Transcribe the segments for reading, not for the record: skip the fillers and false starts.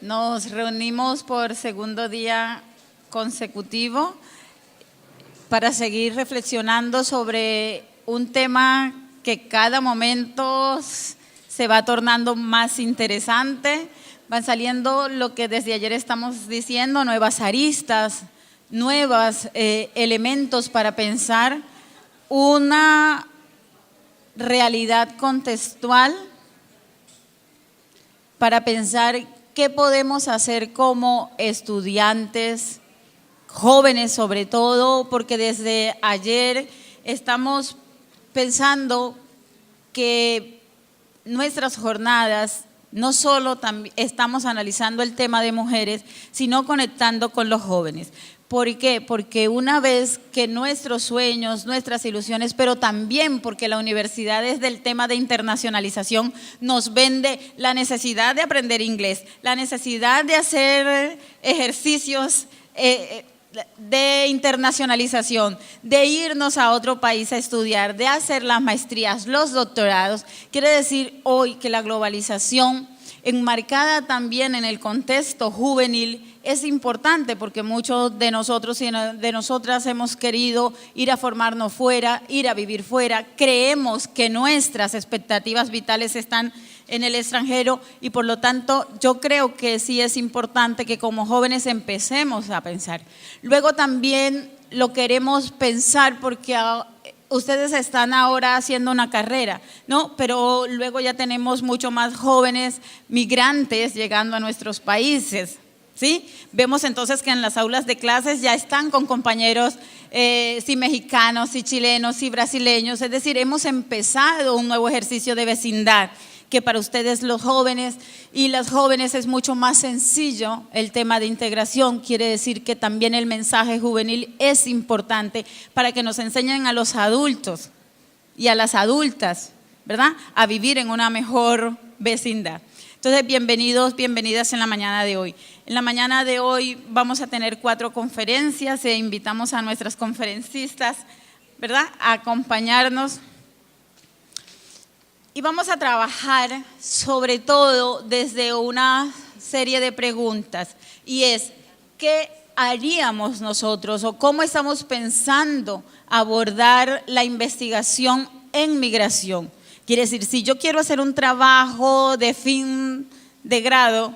Nos reunimos por segundo día consecutivo para seguir reflexionando sobre un tema que cada momento se va tornando más interesante. Van saliendo lo que desde ayer estamos diciendo, nuevas aristas, nuevos elementos para pensar una realidad contextual, para pensar qué podemos hacer como estudiantes, jóvenes sobre todo, porque desde ayer estamos pensando que nuestras jornadas no solo estamos analizando el tema de mujeres, sino conectando con los jóvenes. ¿Por qué? Porque una vez que nuestros sueños, nuestras ilusiones, pero también porque la universidad desde el tema de internacionalización nos vende la necesidad de aprender inglés, la necesidad de hacer ejercicios de internacionalización, de irnos a otro país a estudiar, de hacer las maestrías, los doctorados. Quiere decir hoy que la globalización, enmarcada también en el contexto juvenil, es importante porque muchos de nosotros y de nosotras hemos querido ir a formarnos fuera, ir a vivir fuera. Creemos que nuestras expectativas vitales están en el extranjero y por lo tanto yo creo que sí es importante que como jóvenes empecemos a pensar. Luego también lo queremos pensar porque ustedes están ahora haciendo una carrera, ¿no? Pero luego ya tenemos mucho más jóvenes migrantes llegando a nuestros países, ¿sí? Vemos entonces que en las aulas de clases ya están con compañeros sí mexicanos, sí chilenos, sí brasileños, es decir, hemos empezado un nuevo ejercicio de vecindad que para ustedes los jóvenes y las jóvenes es mucho más sencillo el tema de integración. Quiere decir que también el mensaje juvenil es importante para que nos enseñen a los adultos y a las adultas, ¿verdad?, a vivir en una mejor vecindad. Entonces, bienvenidos, bienvenidas en la mañana de hoy. En la mañana de hoy vamos a tener 4 conferencias e invitamos a nuestras conferencistas, ¿verdad?, a acompañarnos. Y vamos a trabajar sobre todo desde una serie de preguntas y es, ¿qué haríamos nosotros o cómo estamos pensando abordar la investigación en migración? Quiere decir, si yo quiero hacer un trabajo de fin de grado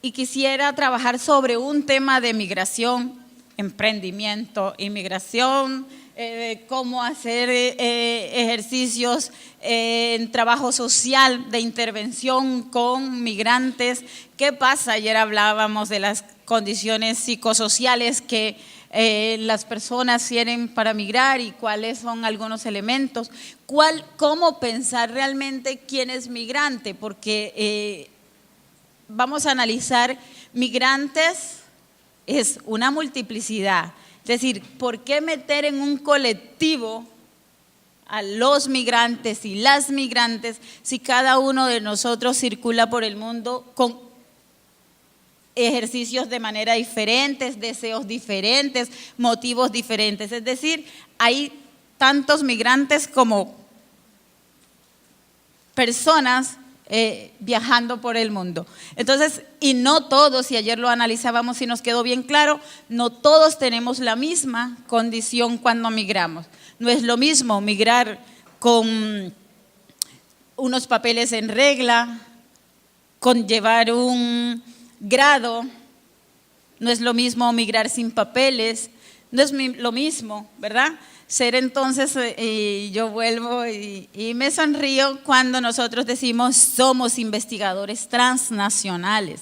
y quisiera trabajar sobre un tema de migración, emprendimiento, inmigración, cómo hacer ejercicios en trabajo social de intervención con migrantes. ¿Qué pasa? Ayer hablábamos de las condiciones psicosociales que las personas tienen para migrar y cuáles son algunos elementos. ¿Cómo pensar realmente quién es migrante? Porque vamos a analizar migrantes, es una multiplicidad. Es decir, ¿por qué meter en un colectivo a los migrantes y las migrantes si cada uno de nosotros circula por el mundo con ejercicios de manera diferentes, deseos diferentes, motivos diferentes? Es decir, hay tantos migrantes como personas viajando por el mundo. Entonces, y no todos, y ayer lo analizábamos y nos quedó bien claro, no todos tenemos la misma condición cuando migramos. No es lo mismo migrar con unos papeles en regla, con llevar un grado, no es lo mismo migrar sin papeles, no es lo mismo, ¿verdad? Ser entonces, yo vuelvo y me sonrío cuando nosotros decimos somos investigadores transnacionales.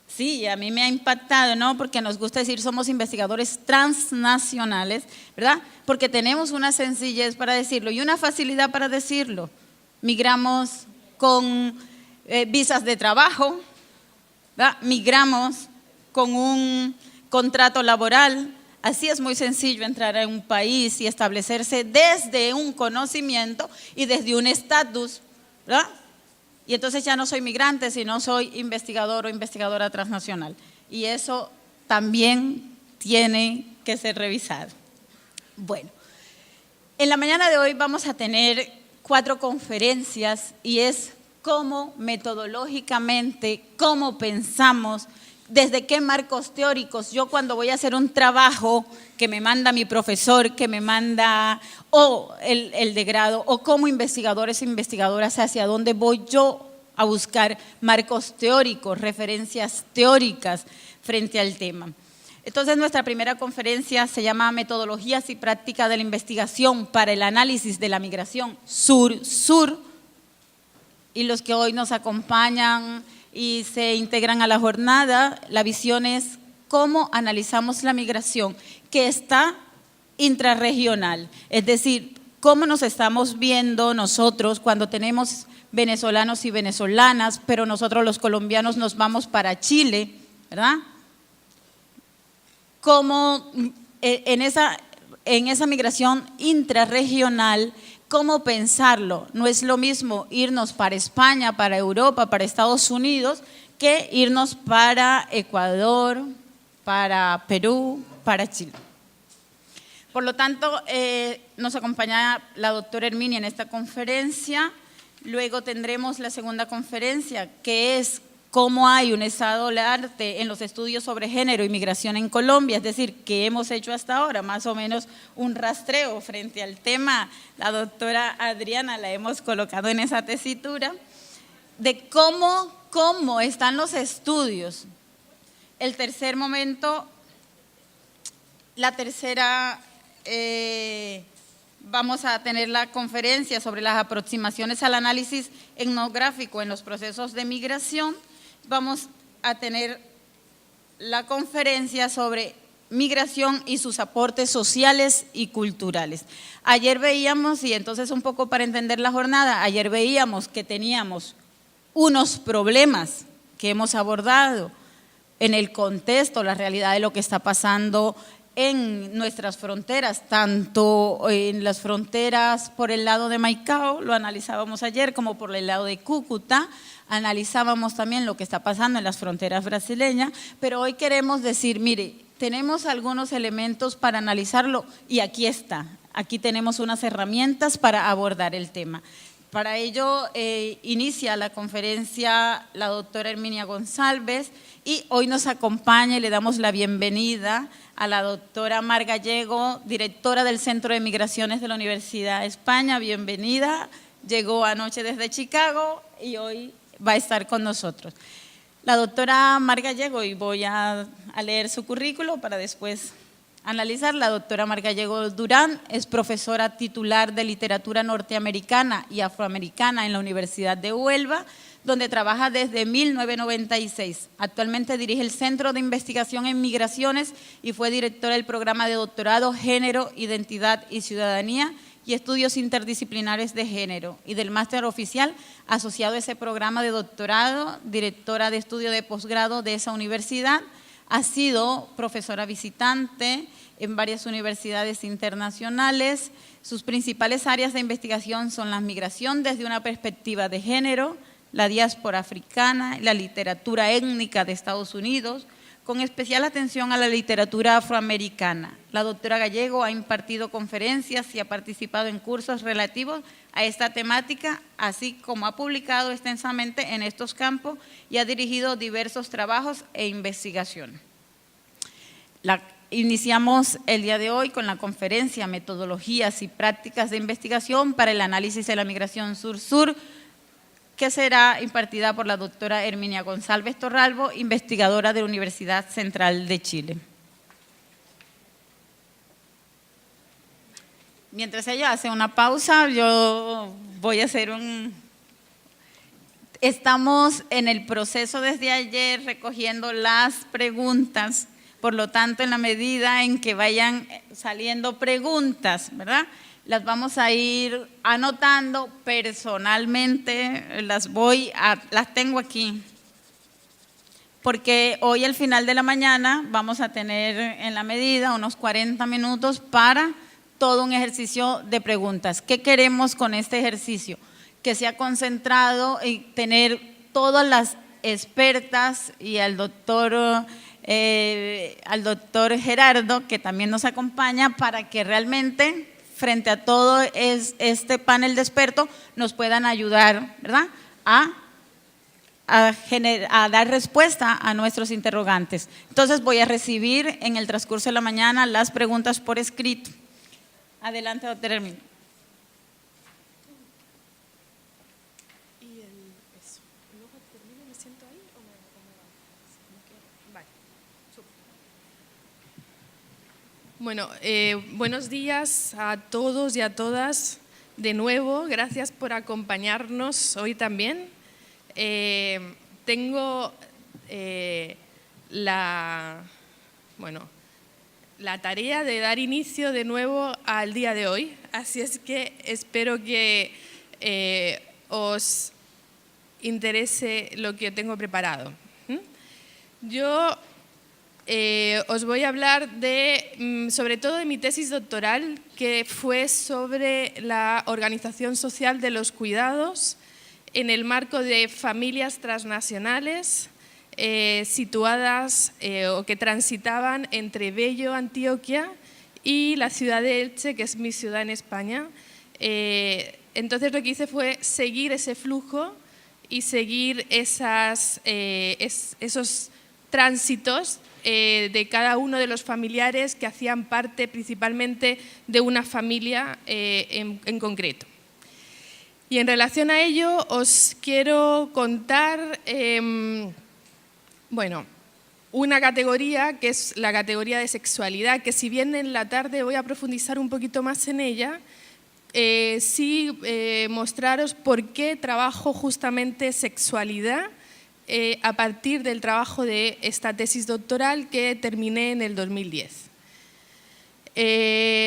Sí, a mí me ha impactado, ¿no? Porque nos gusta decir somos investigadores transnacionales, ¿verdad? Porque tenemos una sencillez para decirlo y una facilidad para decirlo. Migramos con visas de trabajo, ¿verdad? Migramos con un contrato laboral. Así es muy sencillo entrar a un país y establecerse desde un conocimiento y desde un estatus, ¿verdad? Y entonces ya no soy migrante, sino soy investigador o investigadora transnacional. Y eso también tiene que ser revisado. Bueno, en la mañana de hoy vamos a tener 4 conferencias y es cómo metodológicamente, cómo pensamos, desde qué marcos teóricos. Yo cuando voy a hacer un trabajo que me manda mi profesor, que me manda o el de grado, o como investigadores e investigadoras, hacia dónde voy yo a buscar marcos teóricos, referencias teóricas frente al tema. Entonces, nuestra primera conferencia se llama Metodologías y Práctica de la Investigación para el Análisis de la Migración Sur-Sur. Y los que hoy nos acompañan y se integran a la jornada, la visión es cómo analizamos la migración que está intrarregional, es decir, cómo nos estamos viendo nosotros cuando tenemos venezolanos y venezolanas, pero nosotros los colombianos nos vamos para Chile, ¿verdad? Cómo en esa migración intrarregional, ¿cómo pensarlo? No es lo mismo irnos para España, para Europa, para Estados Unidos, que irnos para Ecuador, para Perú, para Chile. Por lo tanto, nos acompaña la doctora Herminia en esta conferencia. Luego tendremos la segunda conferencia, que es cómo hay un estado del arte en los estudios sobre género y migración en Colombia, es decir, qué hemos hecho hasta ahora, más o menos un rastreo frente al tema. La doctora Adriana la hemos colocado en esa tesitura, de cómo están los estudios. El tercer momento, la tercera, vamos a tener la conferencia sobre las aproximaciones al análisis etnográfico en los procesos de migración. Vamos a tener la conferencia sobre migración y sus aportes sociales y culturales. Ayer veíamos, y entonces un poco para entender la jornada, ayer veíamos que teníamos unos problemas que hemos abordado en el contexto, la realidad de lo que está pasando en nuestras fronteras, tanto en las fronteras por el lado de Maicao, lo analizábamos ayer, como por el lado de Cúcuta, analizábamos también lo que está pasando en las fronteras brasileñas, pero hoy queremos decir, mire, tenemos algunos elementos para analizarlo y aquí está, aquí tenemos unas herramientas para abordar el tema. Para ello inicia la conferencia la doctora Herminia González y hoy nos acompaña y le damos la bienvenida a la doctora Mar Gallego, directora del Centro de Migraciones de la Universidad de España. Bienvenida, llegó anoche desde Chicago y hoy va a estar con nosotros. La doctora Mar Gallego, y voy a leer su currículo para después analizar. La doctora Mar Gallego Durán es profesora titular de literatura norteamericana y afroamericana en la Universidad de Huelva, donde trabaja desde 1996. Actualmente dirige el Centro de Investigación en Migraciones y fue directora del programa de doctorado Género, Identidad y Ciudadanía y Estudios Interdisciplinares de Género y del máster oficial asociado a ese programa de doctorado, directora de estudio de posgrado de esa universidad. Ha sido profesora visitante en varias universidades internacionales. Sus principales áreas de investigación son la migración desde una perspectiva de género, la diáspora africana, la literatura étnica de Estados Unidos, con especial atención a la literatura afroamericana. La doctora Gallego ha impartido conferencias y ha participado en cursos relativos a esta temática, así como ha publicado extensamente en estos campos y ha dirigido diversos trabajos e investigación. Iniciamos el día de hoy con la conferencia Metodologías y Prácticas de Investigación para el Análisis de la Migración Sur-Sur, que será impartida por la doctora Herminia González Torralbo, investigadora de la Universidad Central de Chile. Mientras ella hace una pausa, yo voy a hacer Estamos en el proceso desde ayer recogiendo las preguntas, por lo tanto, en la medida en que vayan saliendo preguntas, ¿verdad?, las vamos a ir anotando personalmente, las tengo aquí, porque hoy al final de la mañana vamos a tener en la medida unos 40 minutos para todo un ejercicio de preguntas. ¿Qué queremos con este ejercicio? Que sea concentrado en tener todas las expertas y al doctor Gerardo, que también nos acompaña, para que realmente frente a todo este panel de expertos nos puedan ayudar, ¿verdad?, a dar respuesta a nuestros interrogantes. Entonces voy a recibir en el transcurso de la mañana las preguntas por escrito. Adelante, doctora Hermínia. Bueno, buenos días a todos y a todas. De nuevo, gracias por acompañarnos hoy también. Tengo la tarea de dar inicio de nuevo al día de hoy, así es que espero que os interese lo que tengo preparado. Yo os voy a hablar sobre todo de mi tesis doctoral, que fue sobre la organización social de los cuidados en el marco de familias transnacionales situadas o que transitaban entre Bello, Antioquia, y la ciudad de Elche, que es mi ciudad en España. Entonces lo que hice fue seguir ese flujo y seguir esos tránsitos de cada uno de los familiares que hacían parte principalmente de una familia en concreto. Y en relación a ello os quiero contar una categoría que es la categoría de sexualidad, que si bien en la tarde voy a profundizar un poquito más en ella, sí mostraros por qué trabajo justamente sexualidad a partir del trabajo de esta tesis doctoral que terminé en el 2010.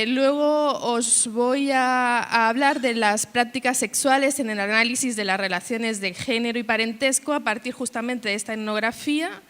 Luego os voy a hablar de las prácticas sexuales en el análisis de las relaciones de género y parentesco a partir justamente de esta etnografía.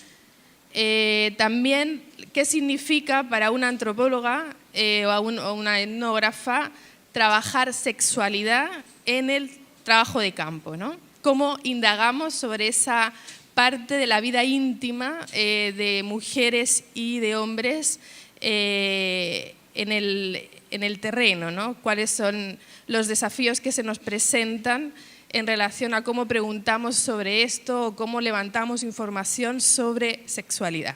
También qué significa para una antropóloga o una etnógrafa trabajar sexualidad en el trabajo de campo, ¿no? Cómo indagamos sobre esa parte de la vida íntima de mujeres y de hombres en el terreno, ¿no? Cuáles son los desafíos que se nos presentan en relación a cómo preguntamos sobre esto o cómo levantamos información sobre sexualidad.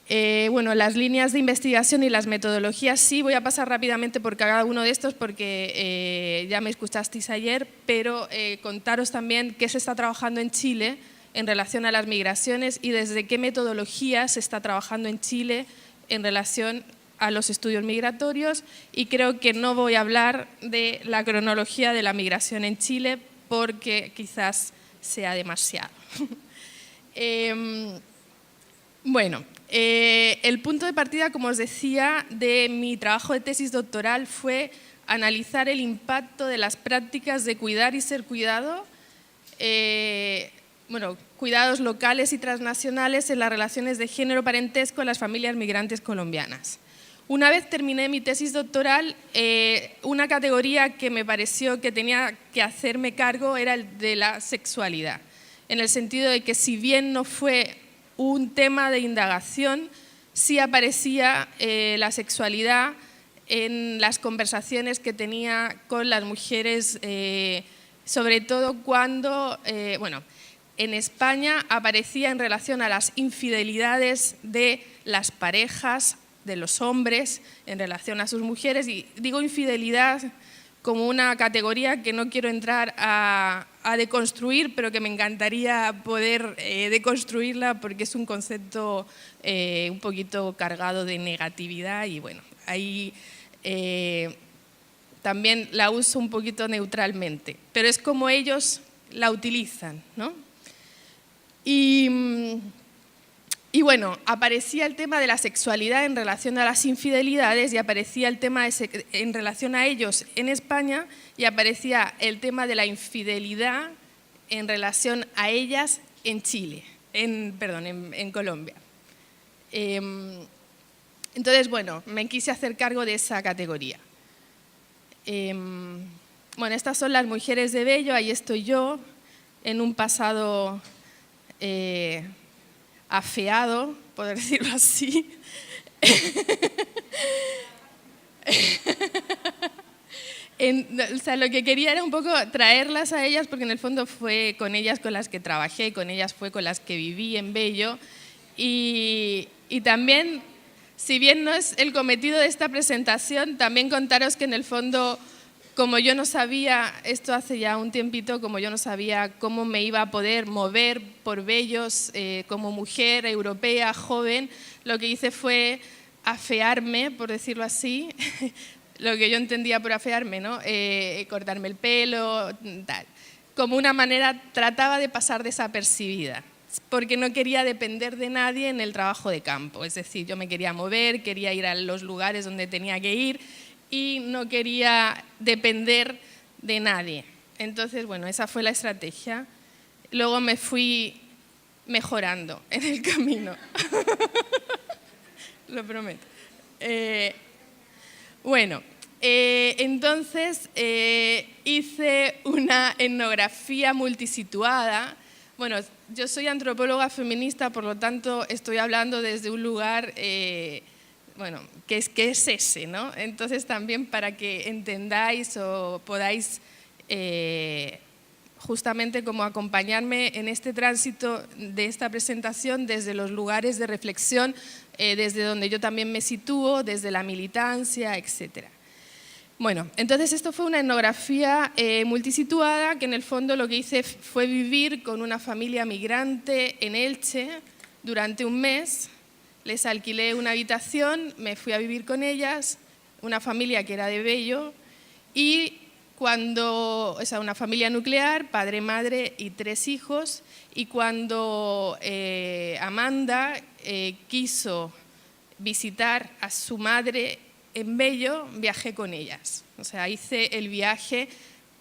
Las líneas de investigación y las metodologías, sí, voy a pasar rápidamente por cada uno de estos porque ya me escuchasteis ayer, pero contaros también qué se está trabajando en Chile en relación a las migraciones y desde qué metodologías se está trabajando en Chile en relación a los estudios migratorios, y creo que no voy a hablar de la cronología de la migración en Chile porque quizás sea demasiado. El punto de partida, como os decía, de mi trabajo de tesis doctoral fue analizar el impacto de las prácticas de cuidar y ser cuidado, cuidados locales y transnacionales en las relaciones de género-parentesco en las familias migrantes colombianas. Una vez terminé mi tesis doctoral, una categoría que me pareció que tenía que hacerme cargo era el de la sexualidad, en el sentido de que si bien no fue un tema de indagación, sí aparecía la sexualidad en las conversaciones que tenía con las mujeres, sobre todo cuando, en España aparecía en relación a las infidelidades de las parejas, de los hombres en relación a sus mujeres, y digo infidelidad como una categoría que no quiero entrar a deconstruir, pero que me encantaría poder deconstruirla porque es un concepto un poquito cargado de negatividad y bueno, ahí también la uso un poquito neutralmente, pero es como ellos la utilizan, ¿no? Y bueno, aparecía el tema de la sexualidad en relación a las infidelidades y aparecía el tema en relación a ellos en España y aparecía el tema de la infidelidad en relación a ellas en Chile, en Colombia. Entonces, me quise hacer cargo de esa categoría. Estas son las mujeres de Bello, ahí estoy yo, en un pasado afeado, por decirlo así. O sea, lo que quería era un poco traerlas a ellas, porque en el fondo fue con ellas con las que trabajé, con ellas fue con las que viví en Bello. Y también, si bien no es el cometido de esta presentación, también contaros que en el fondo, como yo no sabía, esto hace ya un tiempito, como yo no sabía cómo me iba a poder mover por Bellos como mujer europea, joven, lo que hice fue afearme, por decirlo así, lo que yo entendía por afearme, ¿no? Cortarme el pelo, tal. Como una manera, trataba de pasar desapercibida, porque no quería depender de nadie en el trabajo de campo. Es decir, yo me quería mover, quería ir a los lugares donde tenía que ir y no quería depender de nadie. Entonces, bueno, esa fue la estrategia. Luego me fui mejorando en el camino. Lo prometo. Bueno, entonces hice una etnografía multisituada. Bueno, yo soy antropóloga feminista, por lo tanto estoy hablando desde un lugar, bueno, que es ese, ¿no? Entonces también para que entendáis o podáis justamente como acompañarme en este tránsito de esta presentación desde los lugares de reflexión, desde donde yo también me sitúo, desde la militancia, etc. Bueno, entonces esto fue una etnografía multisituada que en el fondo lo que hice fue vivir con una familia migrante en Elche durante un mes. Les alquilé una habitación, me fui a vivir con ellas, una familia que era de Bello, y cuando, o sea, una familia nuclear, padre, madre y 3 hijos, y cuando Amanda quiso visitar a su madre en Bello, viajé con ellas. O sea, hice el viaje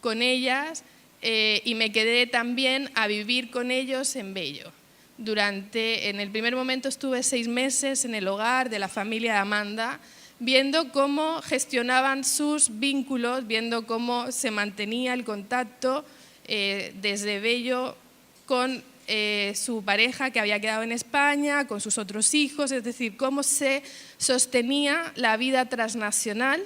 con ellas y me quedé también a vivir con ellos en Bello. En el primer momento estuve 6 meses en el hogar de la familia de Amanda, viendo cómo gestionaban sus vínculos, viendo cómo se mantenía el contacto desde Bello con su pareja que había quedado en España, con sus otros hijos, es decir, cómo se sostenía la vida transnacional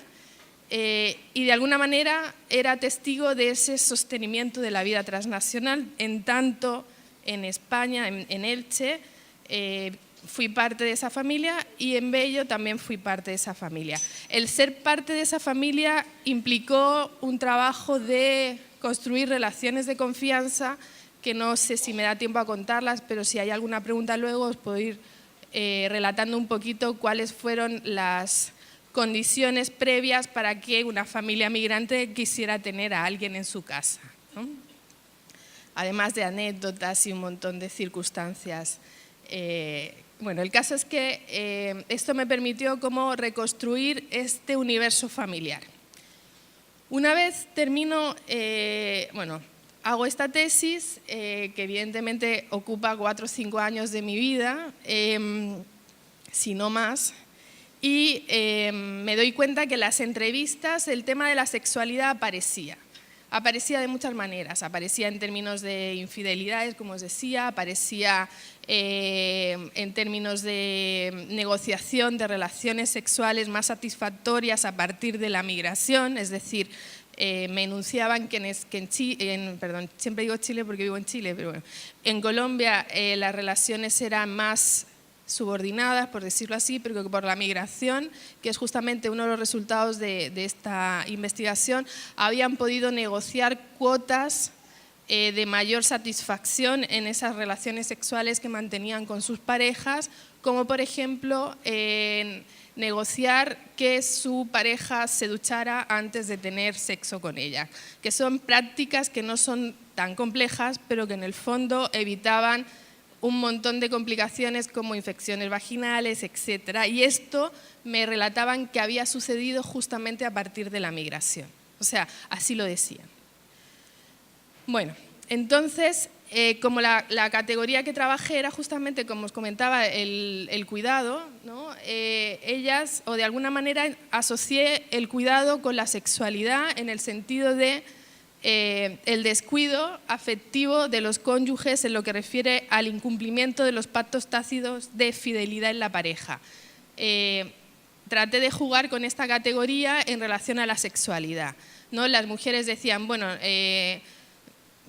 y de alguna manera era testigo de ese sostenimiento de la vida transnacional, en tanto en España, en Elche, fui parte de esa familia y en Bello también fui parte de esa familia. El ser parte de esa familia implicó un trabajo de construir relaciones de confianza que no sé si me da tiempo a contarlas, pero si hay alguna pregunta luego os puedo ir relatando un poquito cuáles fueron las condiciones previas para que una familia migrante quisiera tener a alguien en su casa, ¿no? Además de anécdotas y un montón de circunstancias. Bueno, el caso es que esto me permitió como reconstruir este universo familiar. Una vez termino, bueno, hago esta tesis, que evidentemente ocupa 4 o 5 años de mi vida, si no más, y me doy cuenta que en las entrevistas el tema de la sexualidad aparecía. Aparecía de muchas maneras, aparecía en términos de infidelidades, como os decía, aparecía en términos de negociación de relaciones sexuales más satisfactorias a partir de la migración, es decir, me enunciaban que siempre digo Chile porque vivo en Chile, pero bueno, en Colombia las relaciones eran más subordinadas, por decirlo así, pero que por la migración, que es justamente uno de los resultados de esta investigación, habían podido negociar cuotas de mayor satisfacción en esas relaciones sexuales que mantenían con sus parejas, como por ejemplo negociar que su pareja se duchara antes de tener sexo con ella, que son prácticas que no son tan complejas, pero que en el fondo evitaban un montón de complicaciones como infecciones vaginales, etc. Y esto me relataban que había sucedido justamente a partir de la migración. O sea, así lo decían. Bueno, entonces, como la categoría que trabajé era justamente, como os comentaba, el cuidado, ¿no? Ellas, o de alguna manera, asocié el cuidado con la sexualidad en el sentido de el descuido afectivo de los cónyuges en lo que refiere al incumplimiento de los pactos tácitos de fidelidad en la pareja. Traté de jugar con esta categoría en relación a la sexualidad. ¿no? Las mujeres decían, bueno,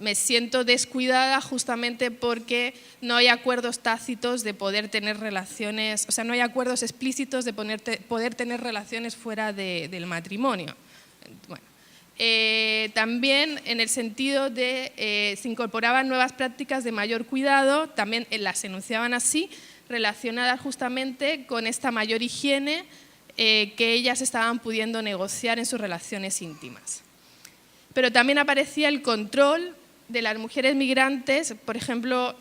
me siento descuidada justamente porque no hay acuerdos tácitos de poder tener relaciones, o sea, no hay acuerdos explícitos de poder tener relaciones fuera del matrimonio. Bueno, también en el sentido de se incorporaban nuevas prácticas de mayor cuidado, también las enunciaban así, relacionadas justamente con esta mayor higiene que ellas estaban pudiendo negociar en sus relaciones íntimas. Pero también aparecía el control de las mujeres migrantes, por ejemplo,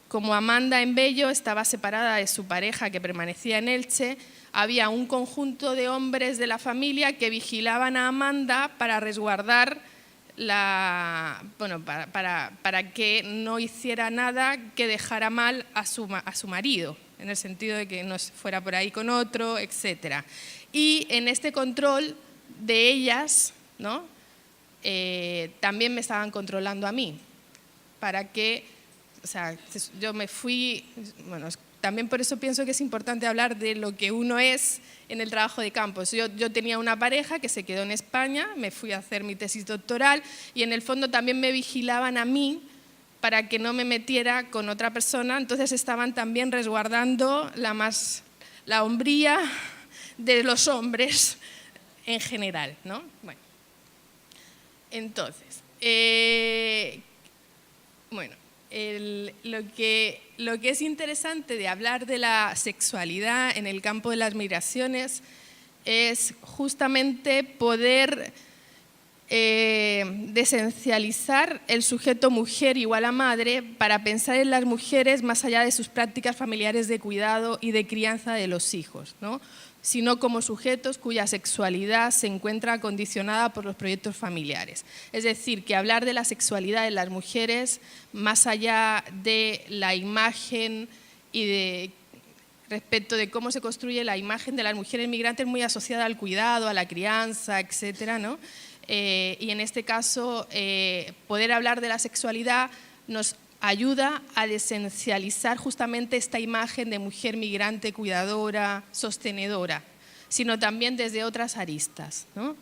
como Amanda en Bello estaba separada de su pareja que permanecía en Elche, había un conjunto de hombres de la familia que vigilaban a Amanda para resguardar para que no hiciera nada que dejara mal a su marido, en el sentido de que no fuera por ahí con otro, etc. Y en este control de ellas, ¿no? También me estaban controlando a mí, para que, o sea, yo me fui, bueno, también por eso pienso que es importante hablar de lo que uno es en el trabajo de campo. Yo tenía una pareja que se quedó en España, me fui a hacer mi tesis doctoral y en el fondo también me vigilaban a mí para que no me metiera con otra persona, entonces estaban también resguardando la hombría de los hombres en general, ¿no? Bueno. Entonces, lo que es interesante de hablar de la sexualidad en el campo de las migraciones es justamente poder desesencializar el sujeto mujer igual a madre para pensar en las mujeres más allá de sus prácticas familiares de cuidado y de crianza de los hijos, ¿no? Sino como sujetos cuya sexualidad se encuentra condicionada por los proyectos familiares. Es decir, que hablar de la sexualidad de las mujeres, más allá de la imagen y respecto de cómo se construye la imagen de las mujeres migrantes muy asociada al cuidado, a la crianza, etcétera, ¿no? Y en este caso, poder hablar de la sexualidad nos ayuda a desesencializar justamente esta imagen de mujer migrante, cuidadora, sostenedora, sino también desde otras aristas, ¿no?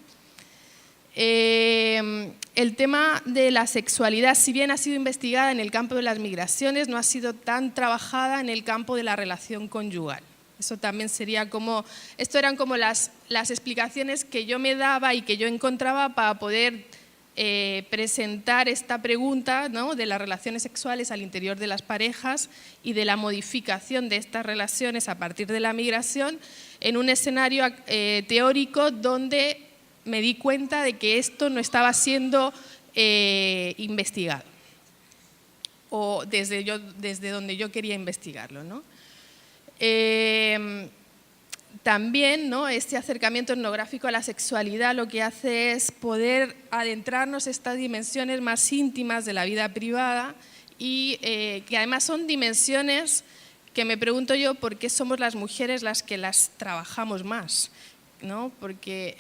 El tema de la sexualidad, si bien ha sido investigada en el campo de las migraciones, no ha sido tan trabajada en el campo de la relación conyugal. Eso también sería como, esto eran como las explicaciones que yo me daba y que yo encontraba para poder presentar esta pregunta, ¿no?, de las relaciones sexuales al interior de las parejas y de la modificación de estas relaciones a partir de la migración en un escenario teórico donde me di cuenta de que esto no estaba siendo investigado o desde donde yo quería investigarlo, ¿no? También, ¿no?, este acercamiento etnográfico a la sexualidad lo que hace es poder adentrarnos en estas dimensiones más íntimas de la vida privada y que además son dimensiones que me pregunto yo por qué somos las mujeres las que las trabajamos más, ¿no? Porque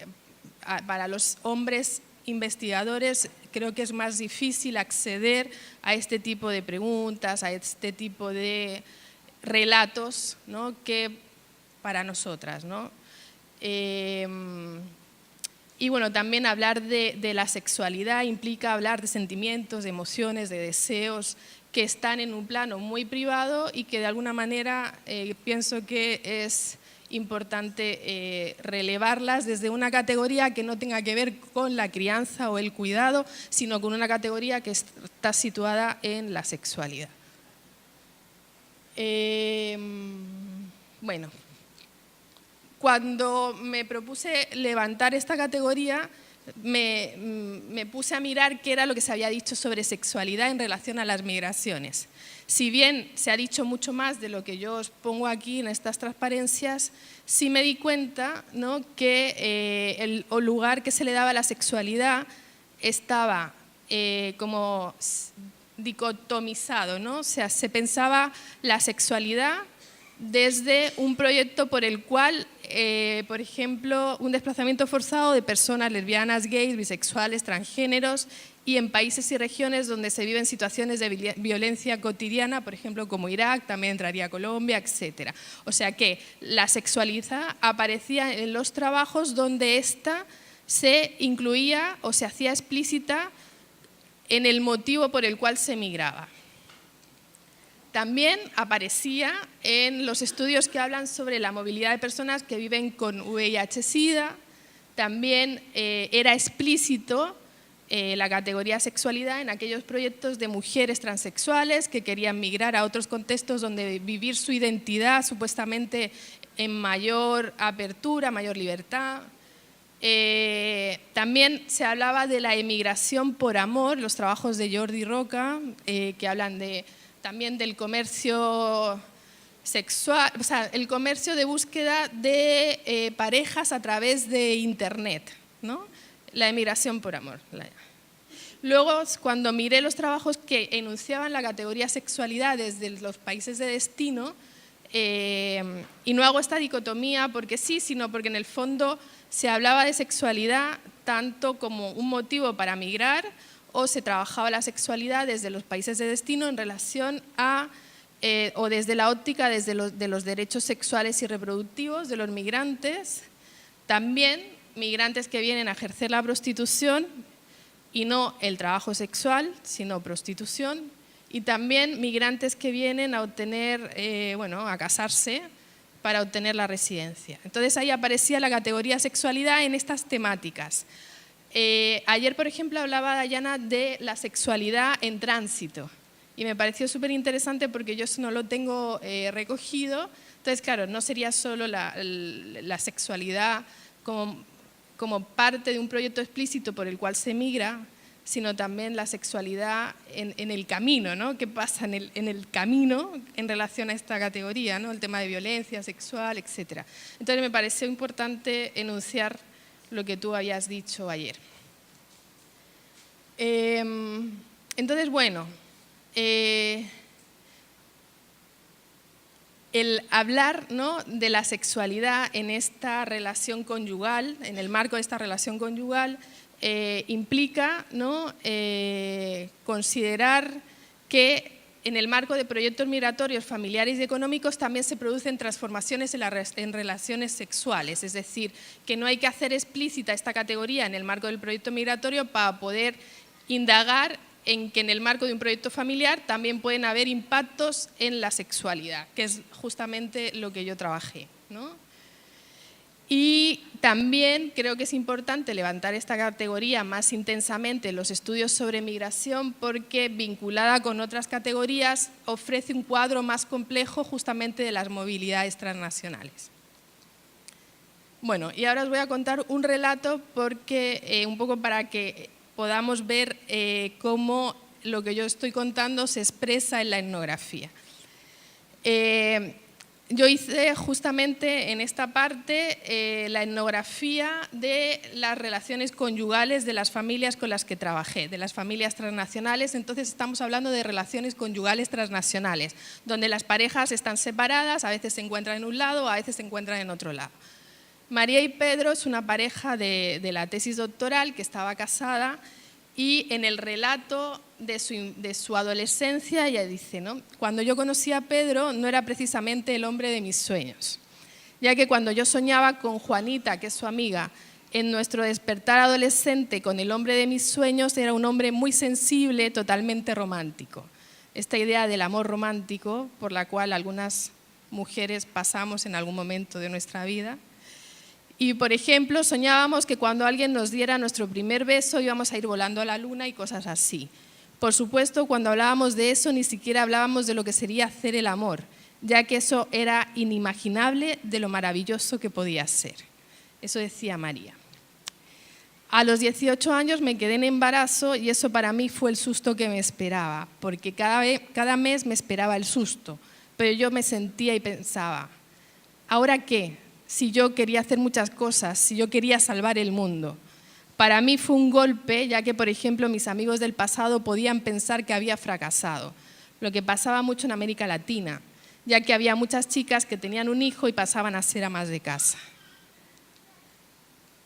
para los hombres investigadores creo que es más difícil acceder a este tipo de preguntas, a este tipo de relatos, ¿no?, que para nosotras, ¿no? Y bueno, también hablar de la sexualidad implica hablar de sentimientos, de emociones, de deseos que están en un plano muy privado y que de alguna manera pienso que es importante relevarlas desde una categoría que no tenga que ver con la crianza o el cuidado, sino con una categoría que está situada en la sexualidad. Bueno, cuando me propuse levantar esta categoría, me puse a mirar qué era lo que se había dicho sobre sexualidad en relación a las migraciones. Si bien se ha dicho mucho más de lo que yo os pongo aquí en estas transparencias, sí me di cuenta, ¿no?, que el lugar que se le daba a la sexualidad estaba como dicotomizado, ¿no? O sea, se pensaba la sexualidad desde un proyecto por el cual, por ejemplo, un desplazamiento forzado de personas lesbianas, gays, bisexuales, transgéneros y en países y regiones donde se viven situaciones de violencia cotidiana, por ejemplo, como Irak, también entraría Colombia, etc. O sea que la sexualidad aparecía en los trabajos donde esta se incluía o se hacía explícita en el motivo por el cual se emigraba. También aparecía en los estudios que hablan sobre la movilidad de personas que viven con VIH-Sida. También era explícito la categoría sexualidad en aquellos proyectos de mujeres transexuales que querían migrar a otros contextos donde vivir su identidad supuestamente en mayor apertura, mayor libertad. También se hablaba de la emigración por amor, los trabajos de Jordi Roca, que hablan también del comercio sexual, o sea, el comercio de búsqueda de parejas a través de Internet, ¿no? La emigración por amor. Luego, cuando miré los trabajos que enunciaban la categoría sexualidad desde los países de destino, y no hago esta dicotomía porque sí, sino porque en el fondo se hablaba de sexualidad tanto como un motivo para migrar o se trabajaba la sexualidad desde los países de destino en relación a, o desde la óptica de los derechos sexuales y reproductivos de los migrantes, también migrantes que vienen a ejercer la prostitución y no el trabajo sexual, sino prostitución, y también migrantes que vienen a obtener, a casarse para obtener la residencia. Entonces ahí aparecía la categoría sexualidad en estas temáticas. Ayer, por ejemplo, hablaba Dayana de la sexualidad en tránsito y me pareció súper interesante porque yo eso no lo tengo recogido. Entonces, claro, no sería solo la sexualidad como parte de un proyecto explícito por el cual se migra, sino también la sexualidad en el camino, ¿no? ¿Qué pasa en el camino en relación a esta categoría, ¿no? El tema de violencia sexual, etc. Entonces me pareció importante enunciar lo que tú habías dicho ayer. Entonces, bueno, el hablar, ¿no?, de la sexualidad en esta relación conyugal, en el marco de esta relación conyugal, implica, ¿no?, considerar que en el marco de proyectos migratorios familiares y económicos también se producen transformaciones en relaciones sexuales, es decir, que no hay que hacer explícita esta categoría en el marco del proyecto migratorio para poder indagar en que en el marco de un proyecto familiar también pueden haber impactos en la sexualidad, que es justamente lo que yo trabajé, ¿no? Y también creo que es importante levantar esta categoría más intensamente en los estudios sobre migración porque vinculada con otras categorías ofrece un cuadro más complejo justamente de las movilidades transnacionales. Bueno, y ahora os voy a contar un relato porque un poco para que podamos ver cómo lo que yo estoy contando se expresa en la etnografía. Yo hice justamente en esta parte la etnografía de las relaciones conyugales de las familias con las que trabajé, de las familias transnacionales. Entonces estamos hablando de relaciones conyugales transnacionales, donde las parejas están separadas, a veces se encuentran en un lado, a veces se encuentran en otro lado. María y Pedro es una pareja de la tesis doctoral que estaba casada y en el relato de su adolescencia ella dice, ¿no?, cuando yo conocí a Pedro no era precisamente el hombre de mis sueños, ya que cuando yo soñaba con Juanita, que es su amiga, en nuestro despertar adolescente con el hombre de mis sueños era un hombre muy sensible, totalmente romántico. Esta idea del amor romántico por la cual algunas mujeres pasamos en algún momento de nuestra vida. Y, por ejemplo, soñábamos que cuando alguien nos diera nuestro primer beso íbamos a ir volando a la luna y cosas así. Por supuesto, cuando hablábamos de eso ni siquiera hablábamos de lo que sería hacer el amor, ya que eso era inimaginable de lo maravilloso que podía ser. Eso decía María. A los 18 años me quedé en embarazo y eso para mí fue el susto que me esperaba, porque cada mes me esperaba el susto, pero yo me sentía y pensaba, ¿ahora qué? Si yo quería hacer muchas cosas, si yo quería salvar el mundo. Para mí fue un golpe, ya que, por ejemplo, mis amigos del pasado podían pensar que había fracasado, lo que pasaba mucho en América Latina, ya que había muchas chicas que tenían un hijo y pasaban a ser amas de casa.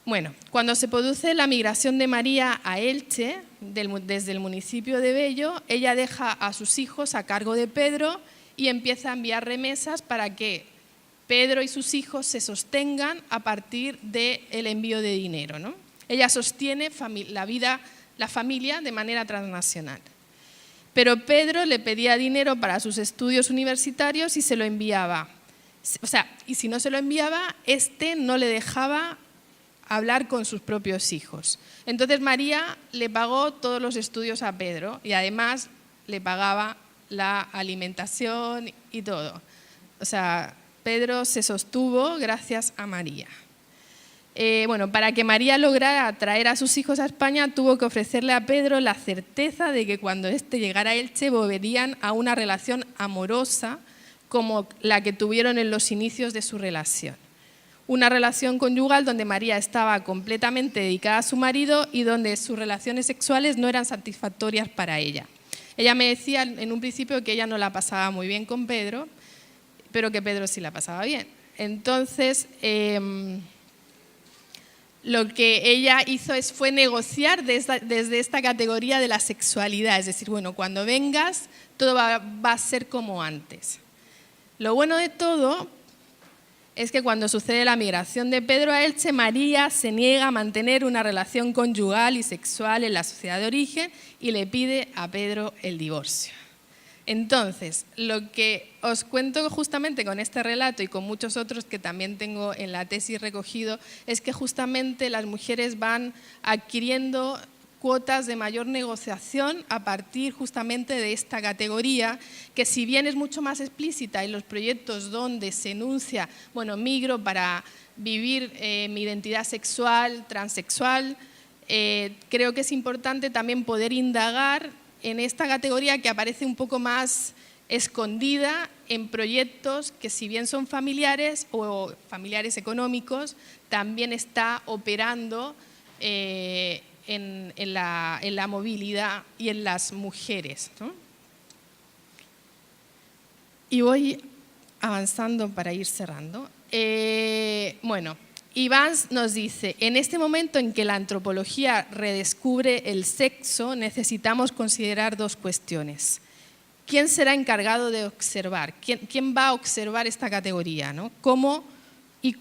Bueno, cuando se produce la migración de María a Elche, desde el municipio de Bello, ella deja a sus hijos a cargo de Pedro y empieza a enviar remesas para que Pedro y sus hijos se sostengan a partir del envío de dinero, ¿no? Ella sostiene la familia de manera transnacional. Pero Pedro le pedía dinero para sus estudios universitarios y se lo enviaba. O sea, y si no se lo enviaba, no le dejaba hablar con sus propios hijos. Entonces María le pagó todos los estudios a Pedro y además le pagaba la alimentación y todo. O sea, Pedro se sostuvo gracias a María. Para que María lograra traer a sus hijos a España, tuvo que ofrecerle a Pedro la certeza de que cuando éste llegara a Elche volverían a una relación amorosa como la que tuvieron en los inicios de su relación. Una relación conyugal donde María estaba completamente dedicada a su marido y donde sus relaciones sexuales no eran satisfactorias para ella. Ella me decía en un principio que ella no la pasaba muy bien con Pedro, pero que Pedro sí la pasaba bien. Entonces, lo que ella hizo fue negociar desde esta categoría de la sexualidad. Es decir, bueno, cuando vengas, todo va a ser como antes. Lo bueno de todo es que cuando sucede la migración de Pedro a Elche, María se niega a mantener una relación conyugal y sexual en la sociedad de origen y le pide a Pedro el divorcio. Entonces, lo que os cuento justamente con este relato y con muchos otros que también tengo en la tesis recogido, es que justamente las mujeres van adquiriendo cuotas de mayor negociación a partir justamente de esta categoría, que si bien es mucho más explícita en los proyectos donde se enuncia, bueno, migro para vivir mi identidad sexual, transexual, creo que es importante también poder indagar en esta categoría que aparece un poco más escondida en proyectos que, si bien son familiares o familiares económicos, también está operando en la movilidad y en las mujeres, ¿no? Y voy avanzando para ir cerrando. Iván nos dice, en este momento en que la antropología redescubre el sexo, necesitamos considerar dos cuestiones. ¿Quién será encargado de observar? ¿Quién va a observar esta categoría, ¿no? ¿Cómo? ¿Y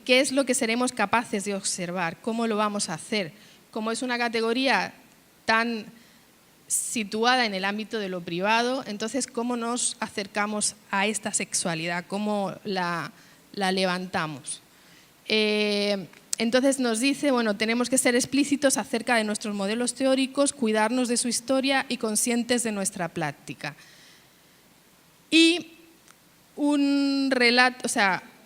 qué es lo que seremos capaces de observar? ¿Cómo lo vamos a hacer? Como es una categoría tan situada en el ámbito de lo privado, entonces, ¿cómo nos acercamos a esta sexualidad? ¿Cómo la levantamos? Entonces nos dice, tenemos que ser explícitos acerca de nuestros modelos teóricos, cuidarnos de su historia y conscientes de nuestra práctica. Y un relato,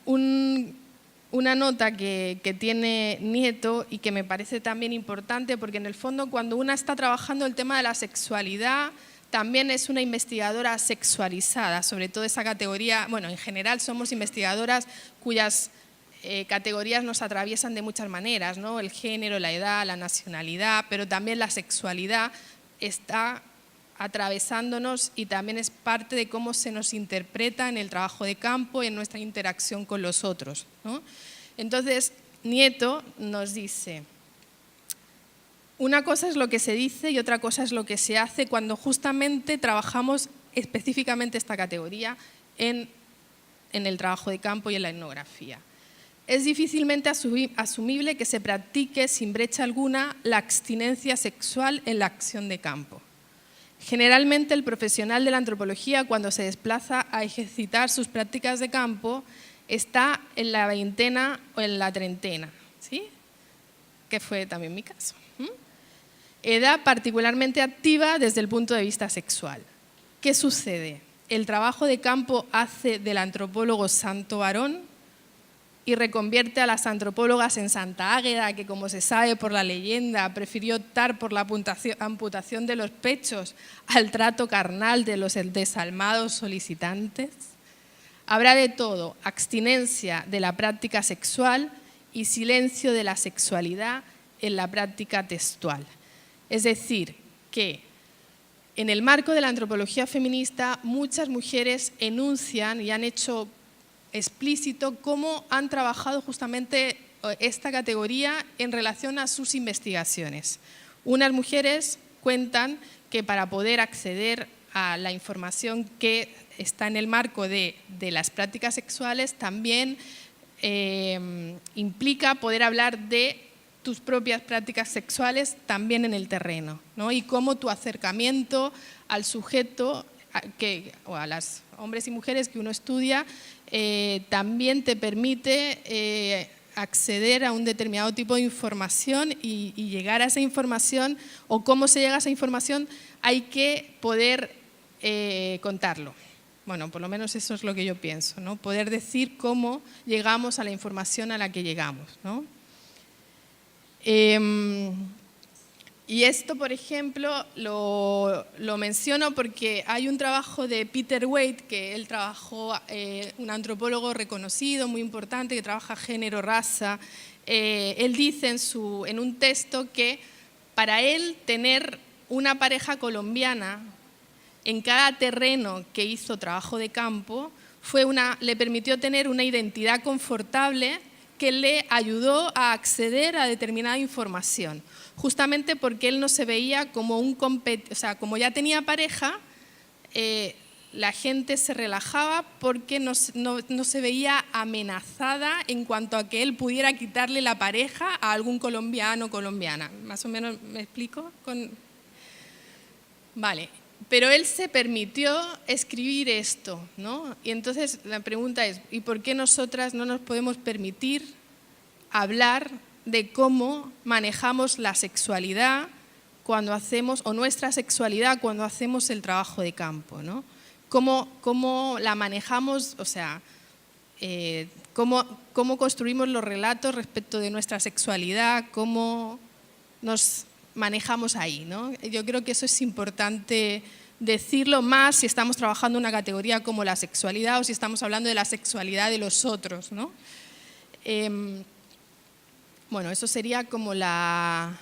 una nota que tiene Nieto y que me parece también importante, porque en el fondo cuando una está trabajando el tema de la sexualidad, también es una investigadora sexualizada, sobre todo esa categoría, en general somos investigadoras cuyas categorías nos atraviesan de muchas maneras, ¿no? El género, la edad, la nacionalidad, pero también la sexualidad está atravesándonos y también es parte de cómo se nos interpreta en el trabajo de campo y en nuestra interacción con los otros, ¿no? Entonces, Nieto nos dice, una cosa es lo que se dice y otra cosa es lo que se hace cuando justamente trabajamos específicamente esta categoría en el trabajo de campo y en la etnografía. Es difícilmente asumible que se practique sin brecha alguna la abstinencia sexual en la acción de campo. Generalmente el profesional de la antropología, cuando se desplaza a ejercitar sus prácticas de campo, está en la veintena o en la treintena, ¿sí? Que fue también mi caso. Edad particularmente activa desde el punto de vista sexual. ¿Qué sucede? El trabajo de campo hace del antropólogo santo varón y reconvierte a las antropólogas en Santa Águeda, que, como se sabe por la leyenda, prefirió optar por la amputación de los pechos al trato carnal de los desalmados solicitantes. Habrá de todo, abstinencia de la práctica sexual y silencio de la sexualidad en la práctica textual. Es decir, que en el marco de la antropología feminista muchas mujeres enuncian y han hecho explícito cómo han trabajado justamente esta categoría en relación a sus investigaciones. Unas mujeres cuentan que para poder acceder a la información que está en el marco de las prácticas sexuales también implica poder hablar de tus propias prácticas sexuales también en el terreno, ¿no? Y cómo tu acercamiento al sujeto, o a los hombres y mujeres que uno estudia, también te permite acceder a un determinado tipo de información y llegar a esa información, o cómo se llega a esa información, hay que poder contarlo. Bueno, por lo menos eso es lo que yo pienso, ¿no? Poder decir cómo llegamos a la información a la que llegamos, ¿no? Y esto, por ejemplo, lo menciono porque hay un trabajo de Peter Waite, que él trabajó, un antropólogo reconocido, muy importante, que trabaja género, raza. Él dice en un texto que para él tener una pareja colombiana en cada terreno que hizo trabajo de campo le permitió tener una identidad confortable que le ayudó a acceder a determinada información, justamente porque él no se veía como como ya tenía pareja, la gente se relajaba porque no se veía amenazada en cuanto a que él pudiera quitarle la pareja a algún colombiano o colombiana. ¿Más o menos me explico? Vale. Pero él se permitió escribir esto, ¿no? Y entonces la pregunta es, ¿y por qué nosotras no nos podemos permitir hablar de cómo manejamos la sexualidad cuando hacemos, o nuestra sexualidad cuando hacemos el trabajo de campo, ¿no? ¿Cómo la manejamos, o sea, cómo construimos los relatos respecto de nuestra sexualidad, cómo nos manejamos ahí, ¿no? Yo creo que eso es importante decirlo, más si estamos trabajando una categoría como la sexualidad o si estamos hablando de la sexualidad de los otros, ¿no? Bueno, eso sería como la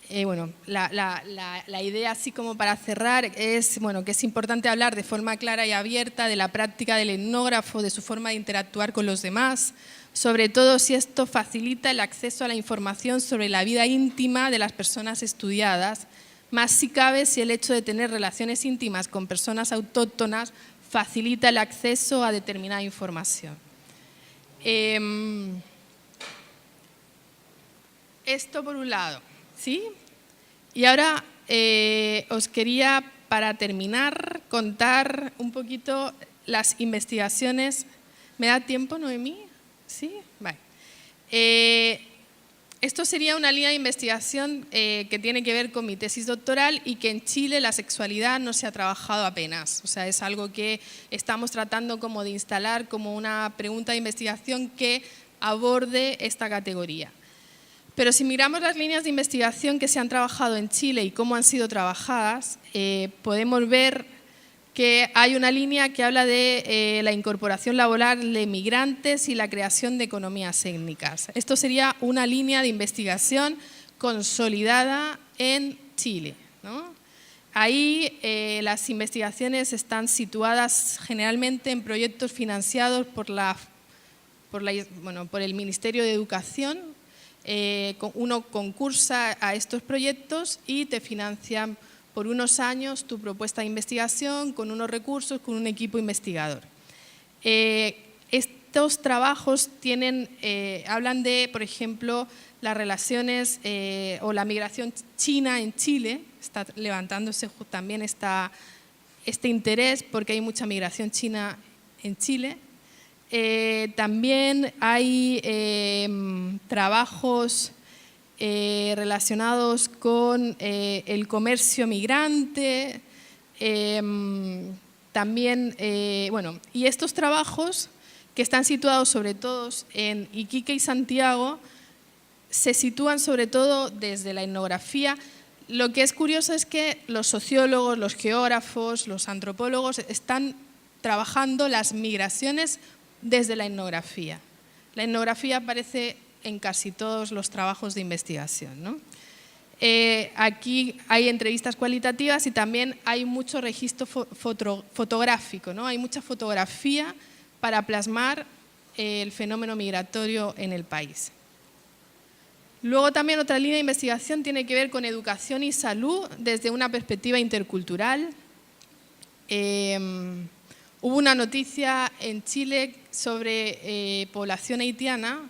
idea, así como para cerrar, es que es importante hablar de forma clara y abierta de la práctica del etnógrafo, de su forma de interactuar con los demás, sobre todo si esto facilita el acceso a la información sobre la vida íntima de las personas estudiadas, más si cabe si el hecho de tener relaciones íntimas con personas autóctonas facilita el acceso a determinada información. Esto por un lado, ¿sí? Y ahora os quería, para terminar, contar un poquito las investigaciones. ¿Me da tiempo, Noemí? ¿Sí? Vale. Esto sería una línea de investigación que tiene que ver con mi tesis doctoral y que en Chile la sexualidad no se ha trabajado apenas. O sea, es algo que estamos tratando como de instalar como una pregunta de investigación que aborde esta categoría. Pero si miramos las líneas de investigación que se han trabajado en Chile y cómo han sido trabajadas, podemos ver que hay una línea que habla de la incorporación laboral de migrantes y la creación de economías étnicas. Esto sería una línea de investigación consolidada en Chile, ¿no? Ahí las investigaciones están situadas generalmente en proyectos financiados por el Ministerio de Educación. Uno concursa a estos proyectos y te financian por unos años tu propuesta de investigación con unos recursos, con un equipo investigador. Estos trabajos hablan de, por ejemplo, las relaciones o la migración china en Chile. Está levantándose también este interés porque hay mucha migración china en Chile. También hay trabajos relacionados con el comercio migrante, también, y estos trabajos que están situados sobre todo en Iquique y Santiago, se sitúan sobre todo desde la etnografía. Lo que es curioso es que los sociólogos, los geógrafos, los antropólogos están trabajando las migraciones desde la etnografía. La etnografía aparece en casi todos los trabajos de investigación, ¿no? Aquí hay entrevistas cualitativas y también hay mucho registro fotográfico, ¿no? Hay mucha fotografía para plasmar el fenómeno migratorio en el país. Luego también otra línea de investigación tiene que ver con educación y salud desde una perspectiva intercultural. Hubo una noticia en Chile sobre población haitiana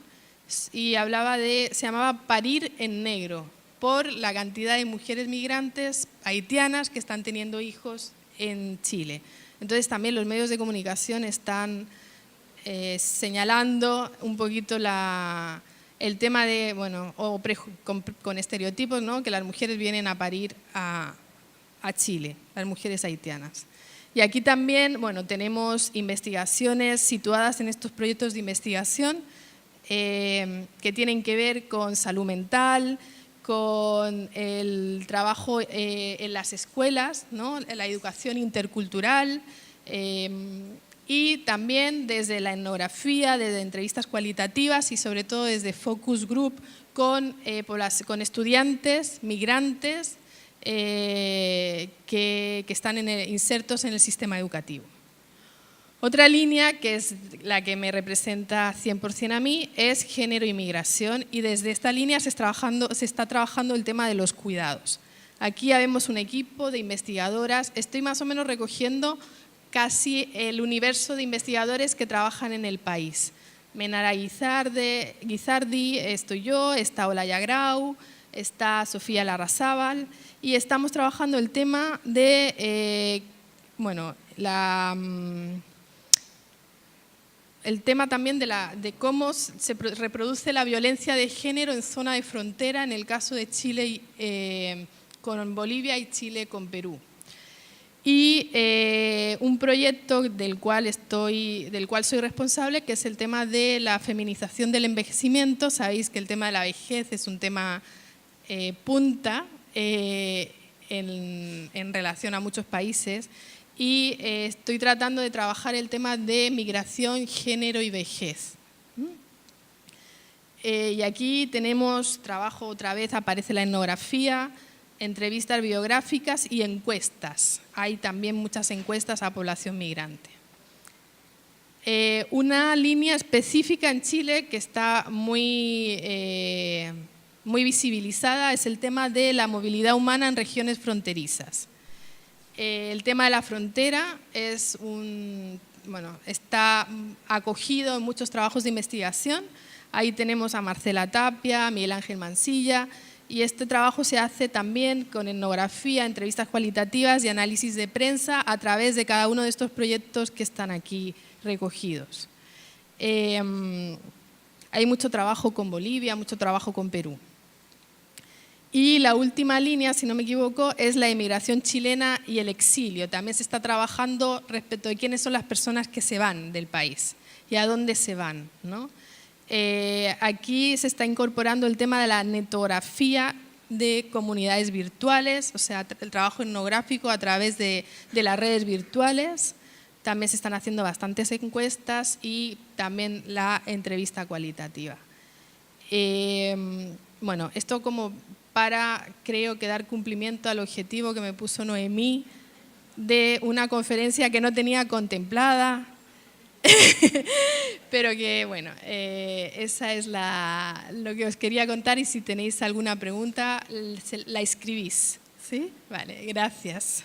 y se llamaba Parir en Negro, por la cantidad de mujeres migrantes haitianas que están teniendo hijos en Chile. Entonces también los medios de comunicación están señalando un poquito el tema de, bueno, con estereotipos, ¿no?, que las mujeres vienen a parir a Chile, las mujeres haitianas. Y aquí también, bueno, tenemos investigaciones situadas en estos proyectos de investigación que tienen que ver con salud mental, con el trabajo en las escuelas, ¿no?, la educación intercultural, y también desde la etnografía, desde entrevistas cualitativas y sobre todo desde focus group con estudiantes migrantes que están insertos en el sistema educativo. Otra línea, que es la que me representa 100% a mí, es género y migración, y desde esta línea se está trabajando el tema de los cuidados. Aquí ya vemos un equipo de investigadoras, estoy más o menos recogiendo casi el universo de investigadores que trabajan en el país. Menara Guizardi, estoy yo, está Olaya Grau, está Sofía Larrazábal, y estamos trabajando el tema de, el tema también de cómo se reproduce la violencia de género en zona de frontera, en el caso de Chile con Bolivia y Chile con Perú. Y un proyecto del cual soy responsable, que es el tema de la feminización del envejecimiento. Sabéis que el tema de la vejez es un tema punta en relación a muchos países, y estoy tratando de trabajar el tema de migración, género y vejez. Y aquí tenemos trabajo, otra vez aparece la etnografía, entrevistas biográficas y encuestas. Hay también muchas encuestas a población migrante. Una línea específica en Chile que está muy visibilizada es el tema de la movilidad humana en regiones fronterizas. El tema de la frontera está acogido en muchos trabajos de investigación. Ahí tenemos a Marcela Tapia, Miguel Ángel Mansilla, y este trabajo se hace también con etnografía, entrevistas cualitativas y análisis de prensa a través de cada uno de estos proyectos que están aquí recogidos. Hay mucho trabajo con Bolivia, mucho trabajo con Perú. Y la última línea, si no me equivoco, es la emigración chilena y el exilio. También se está trabajando respecto de quiénes son las personas que se van del país y a dónde se van, ¿no? Aquí se está incorporando el tema de la netografía de comunidades virtuales, o sea, el trabajo etnográfico a través de las redes virtuales. También se están haciendo bastantes encuestas y también la entrevista cualitativa. Bueno, esto como para, creo, que dar cumplimiento al objetivo que me puso Noemí de una conferencia que no tenía contemplada, pero que, bueno, esa es lo que os quería contar, y si tenéis alguna pregunta, la escribís. ¿Sí? Vale, gracias.